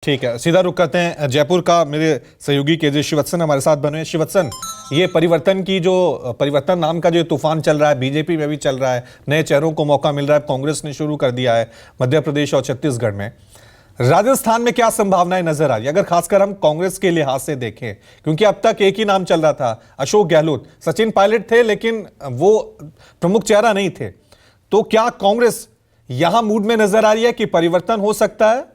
ठीक है, सीधा रुख करते हैं जयपुर का। मेरे सहयोगी केजे श्रीवत्सन हमारे साथ बने हैं। श्रीवत्सन, ये परिवर्तन नाम का जो तूफान चल रहा है, बीजेपी में भी चल रहा है, नए चेहरों को मौका मिल रहा है, कांग्रेस ने शुरू कर दिया है मध्य प्रदेश और छत्तीसगढ़ में। राजस्थान में क्या संभावनाएं नजर आ रही, अगर खासकर हम कांग्रेस के लिहाज से देखें? क्योंकि अब तक एक ही नाम चल रहा था, अशोक गहलोत। सचिन पायलट थे लेकिन वो प्रमुख चेहरा नहीं थे। तो क्या कांग्रेस यहां मूड में नजर आ रही है कि परिवर्तन हो सकता है?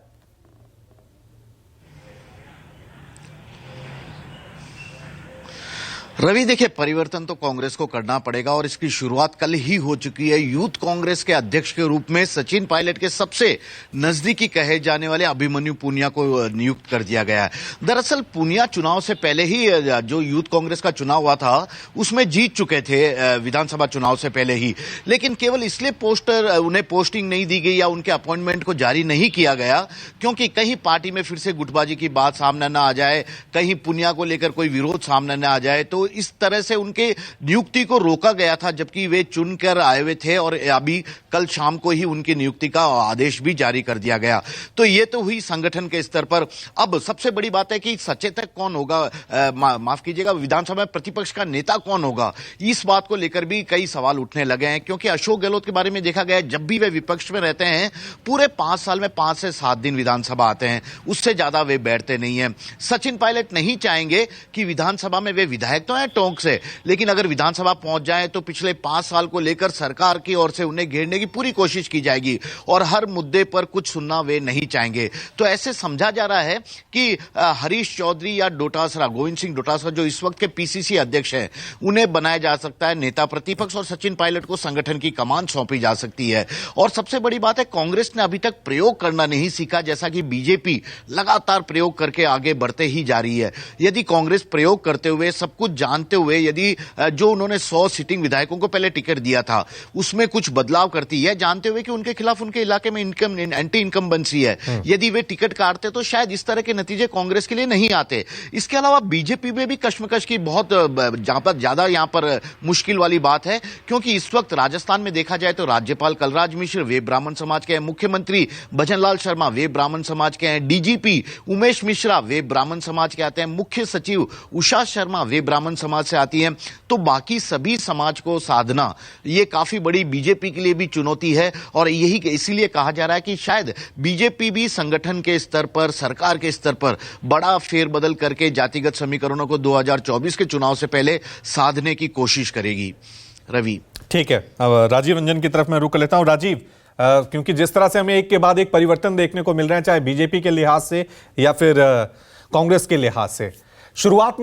रवि, देखिए, परिवर्तन तो कांग्रेस को करना पड़ेगा और इसकी शुरुआत कल ही हो चुकी है। यूथ कांग्रेस के अध्यक्ष के रूप में सचिन पायलट के सबसे नजदीकी कहे जाने वाले अभिमन्यु पुनिया को नियुक्त कर दिया गया है। दरअसल पुनिया चुनाव से पहले ही जो यूथ कांग्रेस का चुनाव हुआ था उसमें जीत चुके थे, विधानसभा चुनाव से पहले ही। लेकिन केवल इसलिए उन्हें पोस्टिंग नहीं दी गई या उनके अपॉइंटमेंट को जारी नहीं किया गया क्योंकि कहीं पार्टी में फिर से गुटबाजी की बात सामने न आ जाए, कहीं पुनिया को लेकर कोई विरोध सामने न आ जाए। तो इस तरह से उनके नियुक्ति को रोका गया था, जबकि वे चुनकर आए हुए थे और अभी कल शाम को ही उनकी नियुक्ति का आदेश भी जारी कर दिया गया। तो ये तो हुई संगठन के स्तर पर। अब सबसे बड़ी बात है कि सचेतक कौन होगा, माफ कीजिएगा, विधानसभा में प्रतिपक्ष का नेता कौन होगा, इस बात को लेकर भी कई सवाल उठने लगे हैं। क्योंकि अशोक गहलोत के बारे में देखा गया, जब भी वे विपक्ष में रहते हैं पूरे 5 साल में 5 से 7 दिन विधानसभा आते हैं, उससे ज्यादा वे बैठते नहीं है। सचिन पायलट नहीं चाहेंगे कि विधानसभा में वे विधायक तो हैं टोंक से, लेकिन अगर विधानसभा पहुंच जाए तो पिछले 5 साल को लेकर सरकार की ओर से उन्हें घेरने की पूरी कोशिश की जाएगी और हर मुद्दे पर कुछ सुनना वे नहीं चाहेंगे। तो ऐसे समझा जा रहा है कि हरीश चौधरी या डोटासरा, गोविंद सिंह डोटासरा, जो इस वक्त के पीसीसी अध्यक्ष हैं, उन्हें बनाया जा सकता है नेता प्रतिपक्ष और सचिन पायलट को संगठन की कमान सौंपी जा सकती है। और सबसे बड़ी बात है, कांग्रेस ने अभी तक प्रयोग करना नहीं सीखा, जैसा कि बीजेपी लगातार प्रयोग करके आगे बढ़ते ही जा रही है। यदि कांग्रेस प्रयोग करते हुए, सब कुछ जानते हुए, यदि जो उन्होंने 100 सिटिंग विधायकों को पहले टिकट दिया था उसमें कुछ बदलाव करती है, जानते हुए कि उनके खिलाफ उनके इलाके में एंटी इनकम्बेंसी है, यदि वे टिकट काटते तो शायद इस तरह के नतीजे कांग्रेस के लिए नहीं आते। इसके अलावा बीजेपी में भी कश्मकश की बहुत ज्यादा यहां पर मुश्किल वाली बात है, क्योंकि इस वक्त राजस्थान में देखा जाए तो राज्यपाल कलराज मिश्र वे ब्राह्मण समाज के हैं, मुख्यमंत्री भजनलाल शर्मा वे ब्राह्मण समाज के हैं, डीजीपी उमेश मिश्रा वे ब्राह्मण समाज के आते हैं, मुख्य सचिव उषा शर्मा वे ब्राह्मण समाज से आती हैं। तो बाकी सभी समाज को साधना ये काफी बड़ी बीजेपी के लिए भी चुनौती है और यही इसीलिए कहा जा रहा है कि शायद बीजेपी भी संगठन के स्तर पर, सरकार के स्तर पर बड़ा फेरबदल करके जातिगत समीकरणों को 2024 के चुनाव से पहले साधने की कोशिश करेगी। रवि, ठीक है, अब राजीव रंजन की तरफ मैं रुक लेता हूं। राजीव, क्योंकि जिस तरह से हमें एक के बाद एक परिवर्तन देखने को मिल रहे हैं, चाहे बीजेपी के लिहाज से या फिर कांग्रेस के लिहाज से, शुरुआत